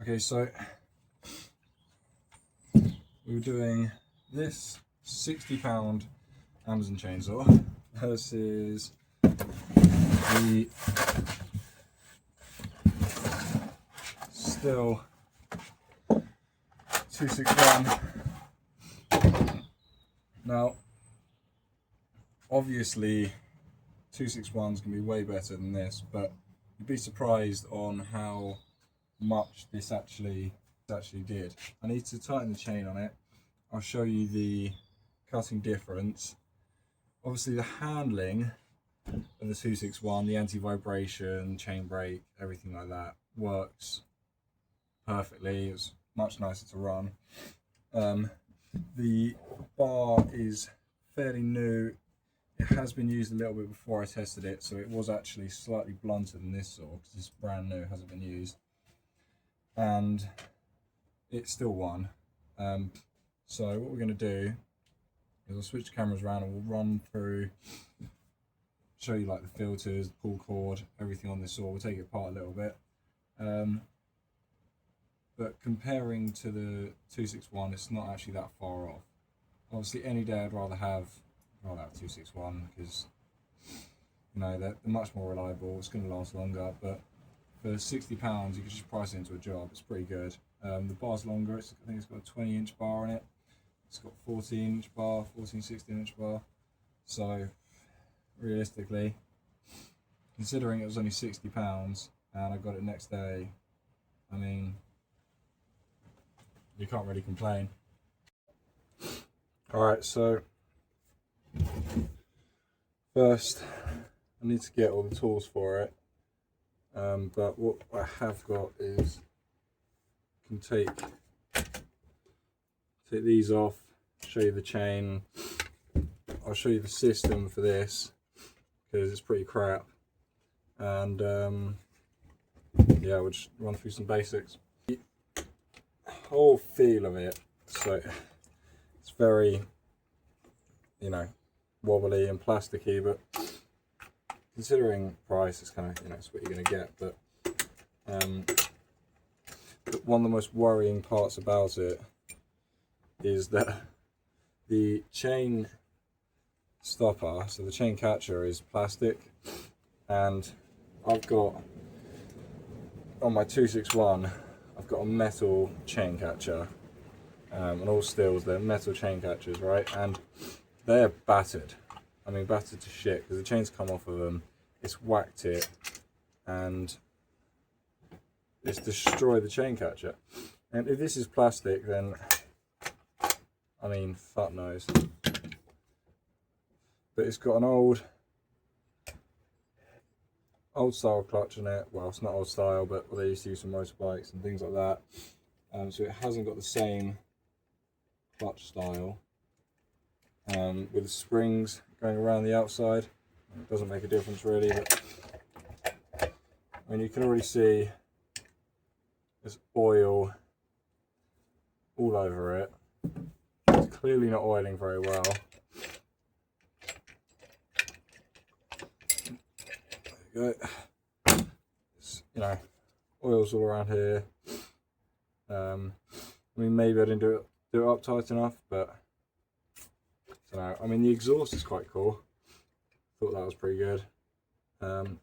Okay, so we were doing this £60 Amazon chainsaw versus the Stihl 261. Now, obviously, 261 is going to be way better than this, but you'd be surprised on how much this actually did. I need to tighten the chain on it. I'll show you the cutting difference. Obviously, the handling of the 261, the anti-vibration, chain brake, everything like that works perfectly. It's much nicer to run. The bar is fairly new. It has been used a little bit before I tested it, so it was actually slightly blunter than this saw because it's brand new, hasn't been used, and it still won. So what we're going to do is I'll switch the cameras around and we'll run through, show you like the filters, the pull cord, everything on this saw. We'll take it apart a little bit. But comparing to the 261, it's not actually that far off. Obviously, any day I'd rather have 261 because you know they're much more reliable. It's going to last longer, but for £60, you can just price it into a job. It's pretty good. The bar's longer. I think it's got a 20-inch bar on it. It's got 14-inch bar, 16-inch bar. So realistically, considering it was only £60 and I got it next day, I mean, you can't really complain. Alright, so first I need to get all the tools for it, but what I have got is I can take these off, show you the chain. I'll show you the system for this because it's pretty crap, and yeah, we'll just run through some basics. The whole feel of it, so it's very, you know, wobbly and plasticky, but considering price, it's kind of, you know, it's what you're going to get. But one of the most worrying parts about it is that the chain stopper, so the chain catcher, is plastic, and I've got on my 261 I've got a metal chain catcher, and all Stihls, they're metal chain catchers, right? And they're battered. I mean, battered to shit because the chain's come off of them. It's whacked it and it's destroyed the chain catcher. And if this is plastic, then I mean, fuck knows. But it's got an old style clutch in it. Well, it's not old style, but they used to use some motorbikes and things like that. So it hasn't got the same clutch style. With the springs going around the outside, it doesn't make a difference really, but I mean, you can already see there's oil all over it. It's clearly not oiling very well. There you go. It's, you know, oil's all around here. I mean, maybe I didn't do it up tight enough, but I don't know. I mean, the exhaust is quite cool. Thought that was pretty good.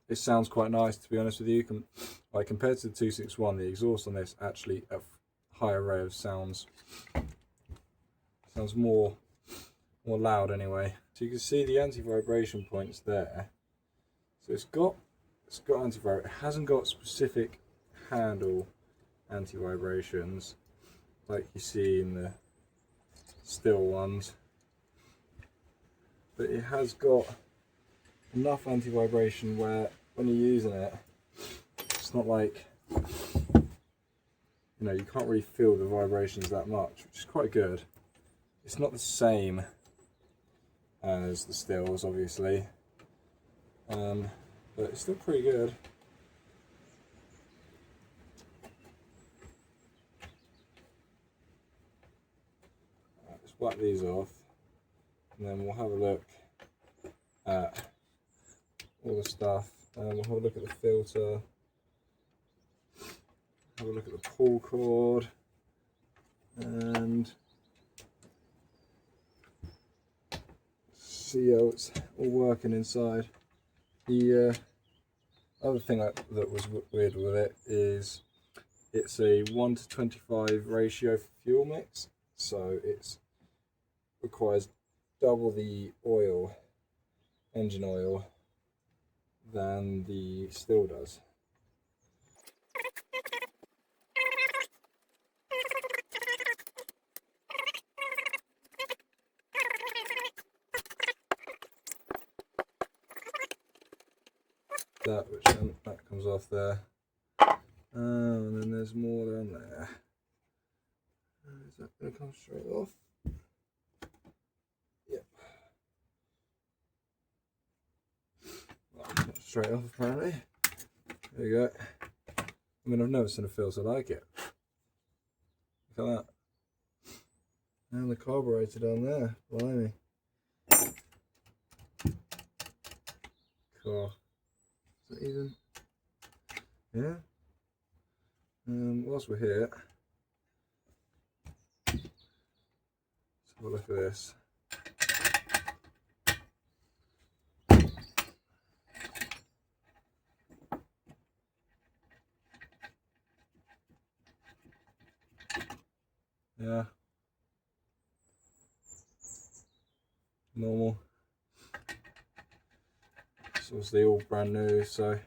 It sounds quite nice, to be honest with you. Like compared to the 261, the exhaust on this actually a higher rate of sounds more loud anyway. So you can see the anti-vibration points there. So it's got anti-vibration. It hasn't got specific handle anti-vibrations like you see in the Stihl ones, but it has got enough anti-vibration where when you're using it, it's not like, you know, you can't really feel the vibrations that much, which is quite good. It's not the same as the Stihls, obviously, but it's still pretty good. Let's whack these off, and then we'll have a look at all the stuff. We'll have a look at the filter. have a look at the pull cord and see how it's all working inside. The other thing that was weird with it is it's a 1:25 ratio for fuel mix, so it requires double the oil, engine oil, than the Stihl does. That comes off there. And then there's more down there. Is that going to come straight off? Yep. Well, not straight off apparently. There you go. I mean, I've never seen a filter like it. Look at that. And the carburetor down there. Blimey. Cool. Is that even? Yeah. Whilst we're here, let's have a look at this. Yeah. Normal. It's obviously all brand new, so.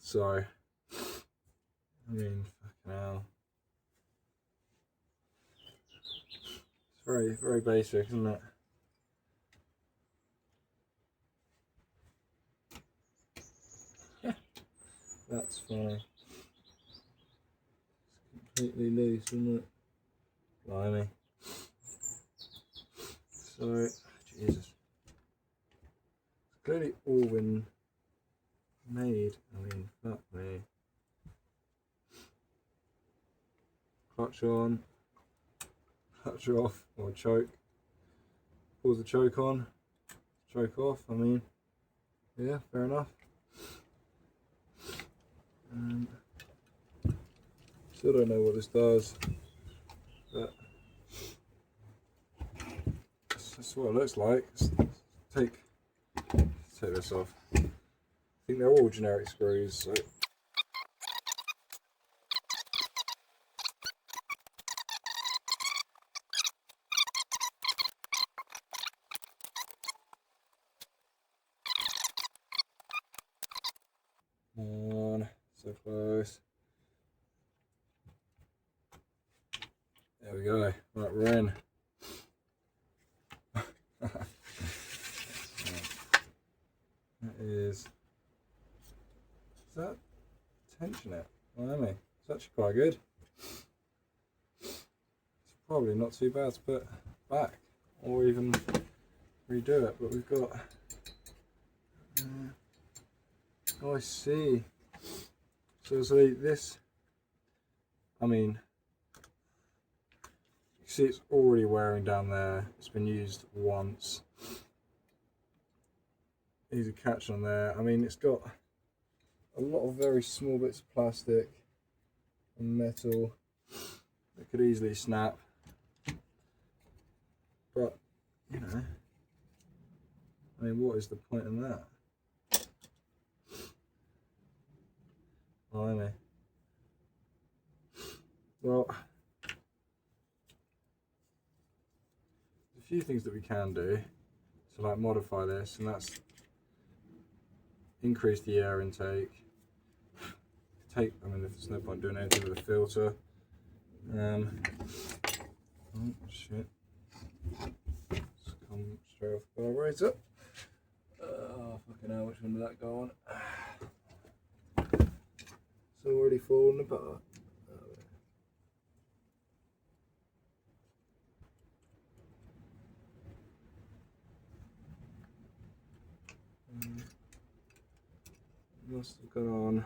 So, I mean, fucking hell. It's very, very basic, isn't it? Yeah, that's fine. It's completely loose, isn't it? Blimey. So, Jesus. It's clearly all been made. I mean, fuck me. Clutch on, clutch off, or choke. Pulls the choke on, choke off. I mean, yeah, fair enough. Still don't know what this does, but that's what it looks like. Let's take this off. I think they're all generic screws, so. On, so close. There we go. Right, we're in. That is that tension it? Blimey, it's actually quite good. It's probably not too bad to put back or even redo it, but we've got. Oh, I see. So this. I mean, you see, it's already wearing down there. It's been used once. Easy catch on there. I mean, it's got a lot of very small bits of plastic and metal that could easily snap, but you know, I mean, what is the point in that? Blimey. Well, there's a few things that we can do to like modify this, and that's increase the air intake. I mean, there's no point doing anything with the filter. Oh shit! It's come straight off the carburetor. Oh fucking hell! Which one did that go on? It's already fallen apart. must have gone on like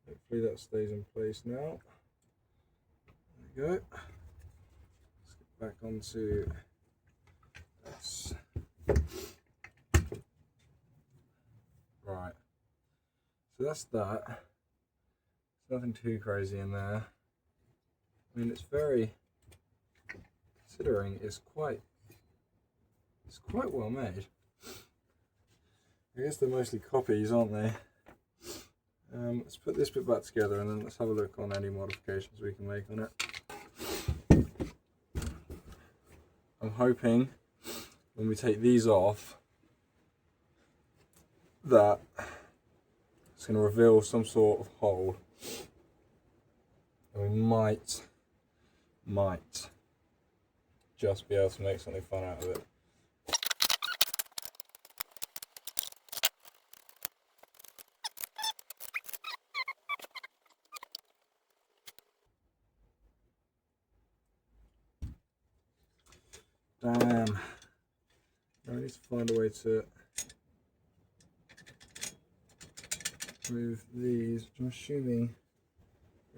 hopefully that stays in place now. There we go. Let's get back onto this. Right. So that's that. There's nothing too crazy in there. I mean, it's very, considering it's quite well made. I guess they're mostly copies, aren't they? Let's put this bit back together and then let's have a look on any modifications we can make on it. I'm hoping when we take these off that it's going to reveal some sort of hole, and we might just be able to make something fun out of it. Damn. I need to find a way to move these, which I'm assuming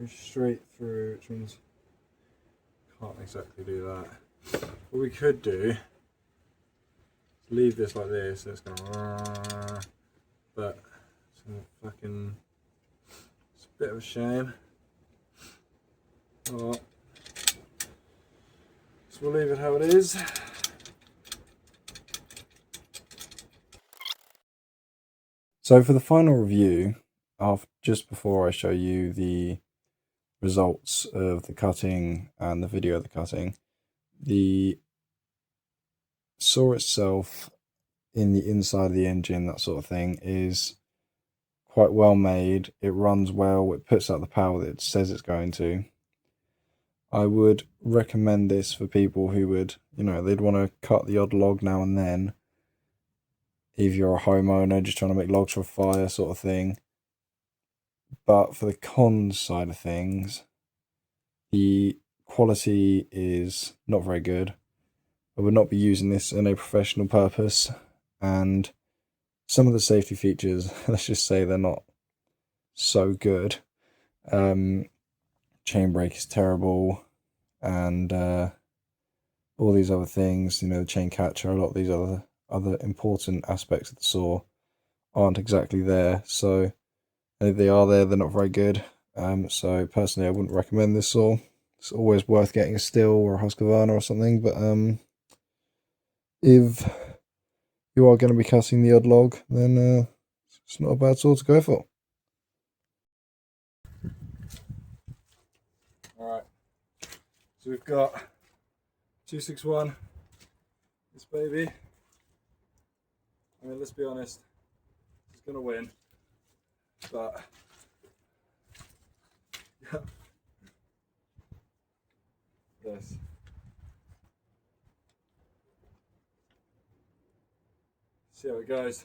is straight through, which means can't exactly do that. What we could do is leave this like this, and it's gonna, but it's gonna fucking, it's a bit of a shame. Oh, so we'll leave it how it is. So for the final review, just before I show you the results of the cutting and the video of the cutting, the saw itself in the inside of the engine, that sort of thing, is quite well made. It runs well, it puts out the power that it says it's going to. I would recommend this for people who would, they'd want to cut the odd log now and then. If you're a homeowner just trying to make logs for a fire sort of thing. But for the cons side of things, the quality is not very good. I would not be using this in a professional purpose, and some of the safety features, let's just say they're not so good. Chain brake is terrible, and all these other things, the chain catcher, a lot of these other important aspects of the saw aren't exactly there. So if they are there, they're not very good. So personally, I wouldn't recommend this saw. It's always worth getting a Stihl or a Husqvarna or something. But if you are going to be cutting the odd log, then it's not a bad saw to go for. All right. So we've got 261. This baby. I mean, let's be honest, it's going to win, but yeah, this. See how it goes.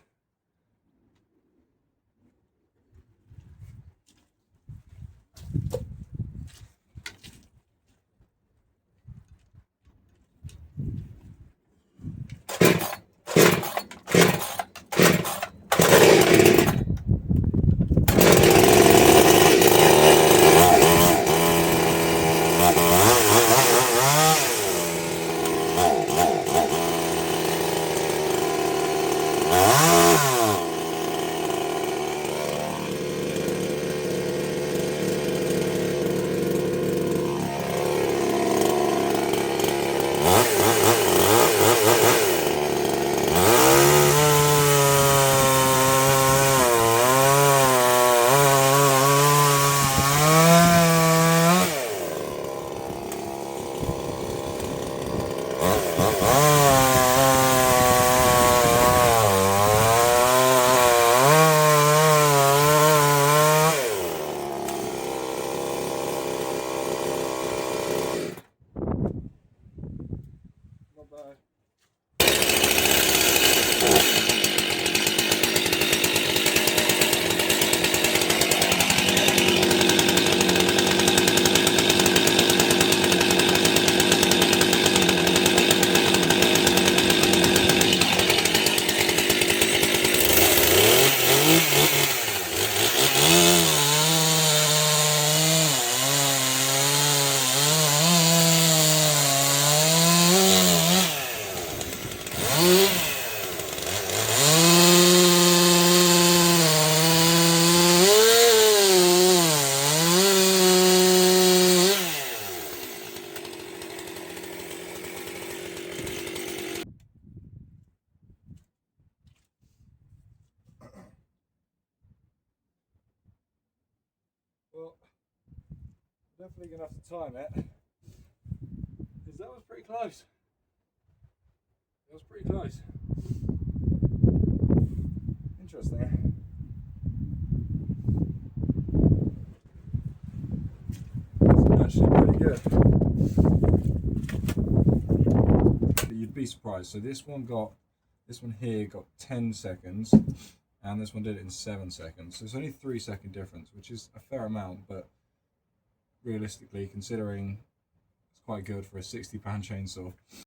hopefully gonna have to time it, because that was pretty close. It was pretty close. Interesting. It's actually pretty good. But you'd be surprised. So this one here got 10 seconds, and this one did it in 7 seconds. So it's only 3-second difference, which is a fair amount, but realistically, considering it's quite good for a £60 chainsaw.